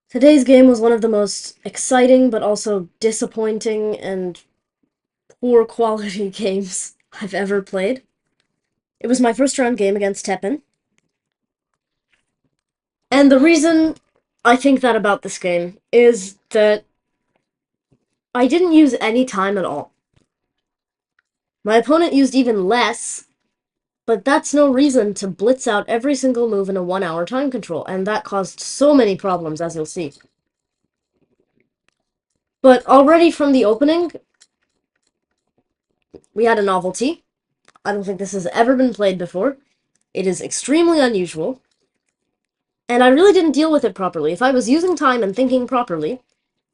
Today's game was one of the most exciting but also disappointing and poor quality games I've ever played. It was my first round game against Tepin, and the reason I think that about this game is that I didn't use any time at all. My opponent used even less, but that's no reason to blitz out every single move in a 1 hour time control, and that caused so many problems, as you'll see. But already from the opening, we had a novelty. I don't think this has ever been played before. It is extremely unusual, and I really didn't deal with it properly. If I was using time and thinking properly,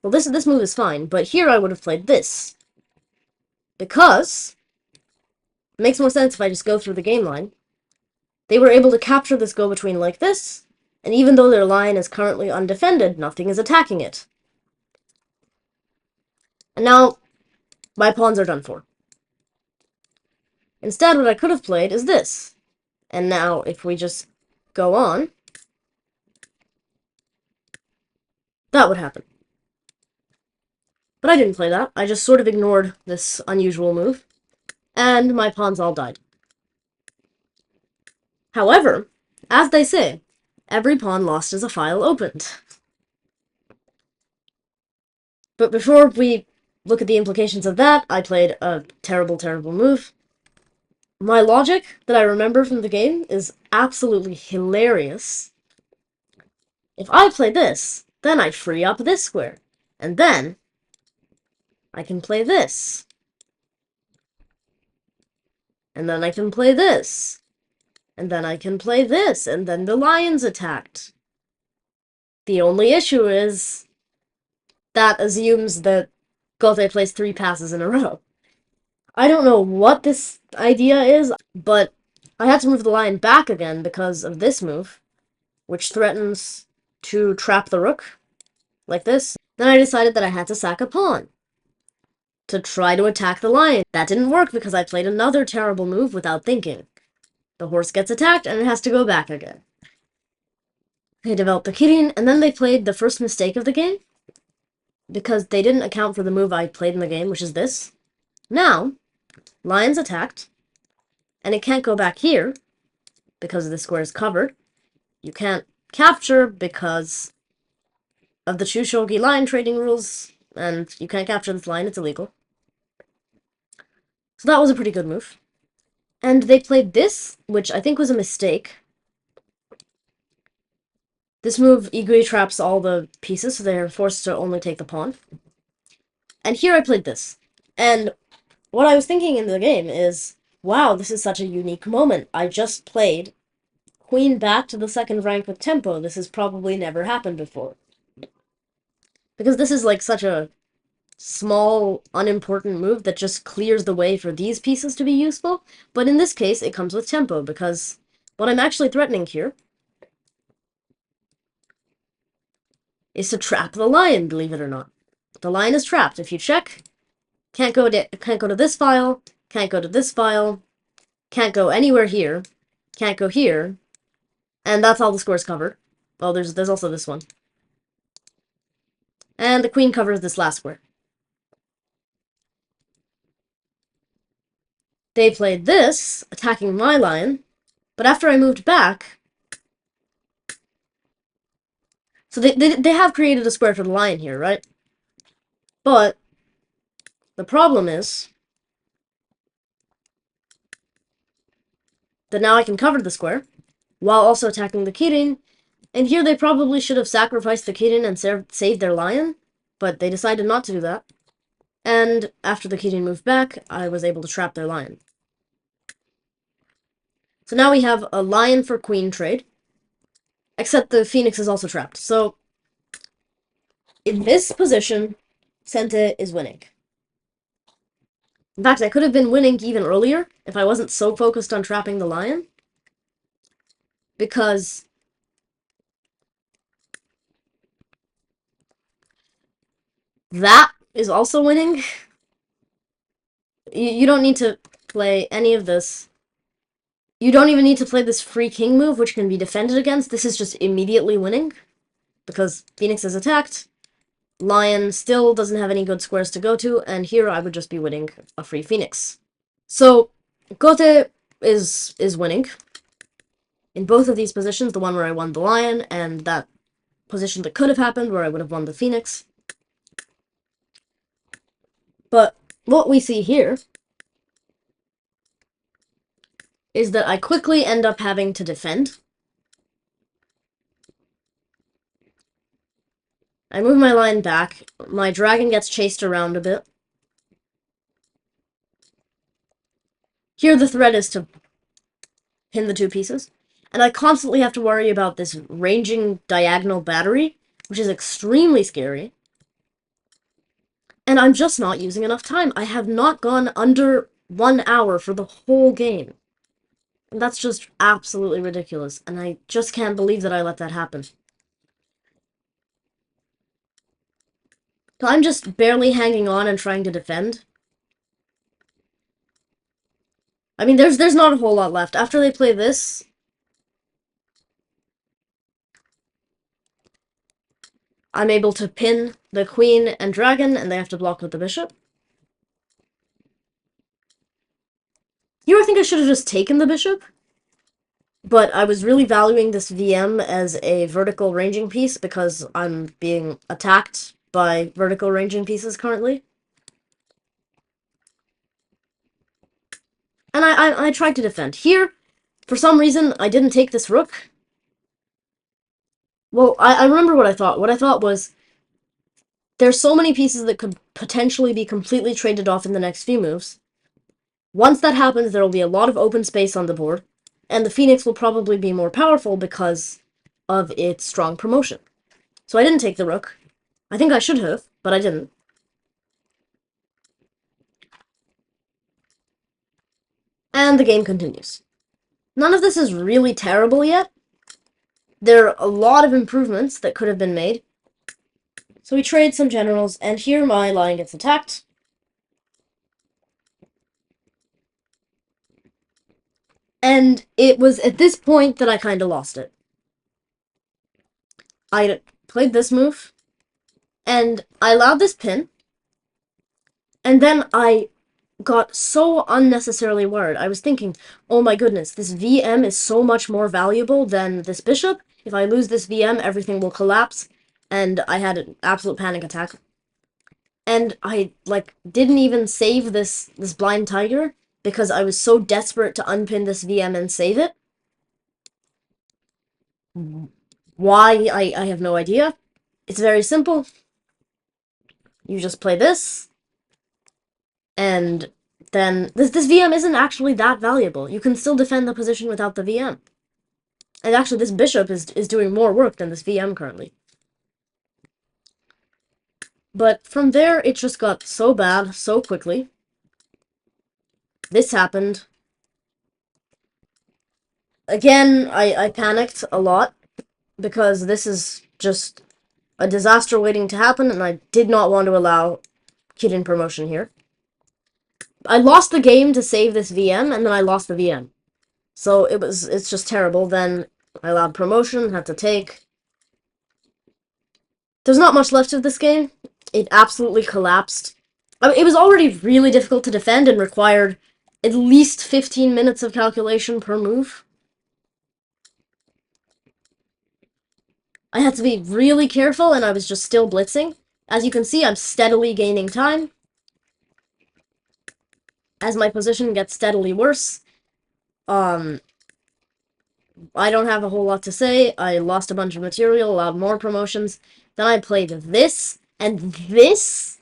well, this move is fine, but here I would have played this. Because it makes more sense if I just go through the game line. They were able to capture this go-between like this, and even though their line is currently undefended, nothing is attacking it. And now, my pawns are done for. Instead, what I could have played is this. And now, if we just go on, that would happen. But I didn't play that. I just sort of ignored this unusual move, and my pawns all died. However, as they say, every pawn lost is a file opened. But before we look at the implications of that, I played a terrible, terrible move. My logic that I remember from the game is absolutely hilarious. If I play this, then I free up this square. And then I can play this. And then I can play this. And then I can play this, and then the lion's attacked. The only issue is that assumes that Gote plays 3 passes in a row. I don't know what this idea is, but I had to move the lion back again because of this move, which threatens to trap the rook, like this. Then I decided that I had to sack a pawn to try to attack the lion. That didn't work because I played another terrible move without thinking. The horse gets attacked, and it has to go back again. They developed the kirin, and then they played the first mistake of the game, because they didn't account for the move I played in the game, which is this. Now, lion's attacked, and it can't go back here, because the square is covered. You can't capture because of the Chushogi line trading rules, and you can't capture this line, it's illegal. So that was a pretty good move. And they played this, which I think was a mistake. This move Igui traps all the pieces, so they're forced to only take the pawn. And here I played this. And what I was thinking in the game is, wow, this is such a unique moment. I just played queen back to the second rank with tempo. This has probably never happened before. Because this is like such a small, unimportant move that just clears the way for these pieces to be useful. But in this case, it comes with tempo, because what I'm actually threatening here is to trap the lion, believe it or not. The lion is trapped. If you check, can't go to this file, can't go to this file, can't go anywhere here, can't go here, and that's all the squares covered. Well, there's also this one. And the queen covers this last square. They played this, attacking my lion, but after I moved back... So they have created a square for the lion here, right? But the problem is that now I can cover the square while also attacking the kirin, and here they probably should have sacrificed the kirin and saved their lion, but they decided not to do that. And after the kirin moved back, I was able to trap their lion. So now we have a lion for queen trade, except the phoenix is also trapped. So in this position, Sente is winning. In fact, I could have been winning even earlier if I wasn't so focused on trapping the lion, because that is also winning. You don't need to play any of this. You don't even need to play this free king move, which can be defended against. This is just immediately winning. because Phoenix is attacked. Lion still doesn't have any good squares to go to, and here I would just be winning a free Phoenix. So, Gote is winning. In both of these positions, the one where I won the Lion, and that position that could have happened where I would have won the Phoenix. But what we see here is that I quickly end up having to defend. I move my line back, my dragon gets chased around a bit. Here the threat is to pin the two pieces, and I constantly have to worry about this ranging diagonal battery, which is extremely scary. And I'm just not using enough time. I have not gone under 1 hour for the whole game. And that's just absolutely ridiculous, and I just can't believe that I let that happen. So I'm just barely hanging on and trying to defend. I mean, there's not a whole lot left. After they play this, I'm able to pin the queen and dragon, and they have to block with the bishop. Here I think I should have just taken the bishop, but I was really valuing this VM as a vertical ranging piece because I'm being attacked by vertical ranging pieces currently. And I tried to defend. Here, for some reason, I didn't take this rook. Well, I remember what I thought. What I thought was, there's so many pieces that could potentially be completely traded off in the next few moves. Once that happens, there will be a lot of open space on the board, and the Phoenix will probably be more powerful because of its strong promotion. So I didn't take the rook. I think I should have, but I didn't. And the game continues. None of this is really terrible yet. There are a lot of improvements that could have been made. So we trade some generals, and here my line gets attacked. And it was at this point that I kind of lost it. I played this move, and I allowed this pin, and then I got so unnecessarily worried. I was thinking, oh my goodness, this VM is so much more valuable than this bishop. If I lose this VM, everything will collapse, and I had an absolute panic attack. And I, didn't even save this blind tiger, because I was so desperate to unpin this VM and save it. Why, I have no idea. It's very simple. You just play this, and then this VM isn't actually that valuable. You can still defend the position without the VM. And actually, this bishop is doing more work than this VM currently. But from there, it just got so bad so quickly. This happened. Again, I panicked a lot, because this is just a disaster waiting to happen, and I did not want to allow Kirin promotion here. I lost the game to save this VM, and then I lost the VM. So it's just terrible. Then I allowed promotion, had to take. There's not much left of this game. It absolutely collapsed. I mean, it was already really difficult to defend and required at least 15 minutes of calculation per move. I had to be really careful, and I was just still blitzing. As you can see, I'm steadily gaining time. As my position gets steadily worse, I don't have a whole lot to say. I lost a bunch of material, allowed more promotions. Then I played this, and this.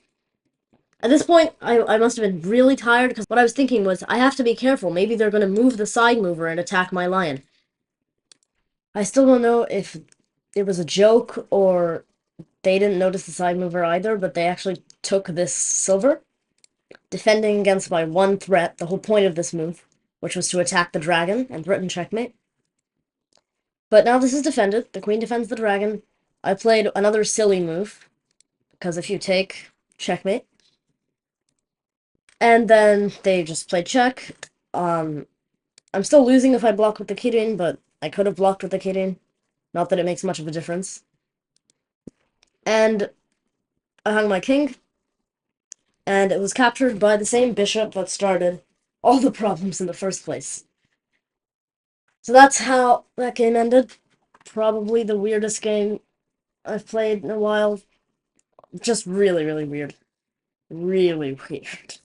At this point, I must have been really tired, because what I was thinking was, I have to be careful. Maybe they're going to move the side mover and attack my lion. I still don't know if it was a joke, or they didn't notice the side mover either, but they actually took this silver, defending against my one threat, the whole point of this move, which was to attack the dragon and threaten checkmate. But now this is defended. The queen defends the dragon. I played another silly move, because if you take, checkmate. And then they just played check. I'm still losing if I block with the Kirin, but I could have blocked with the Kirin. Not that it makes much of a difference. and I hung my king, and it was captured by the same bishop that started all the problems in the first place. So that's how that game ended. Probably the weirdest game I've played in a while. Just really, really weird. Really weird.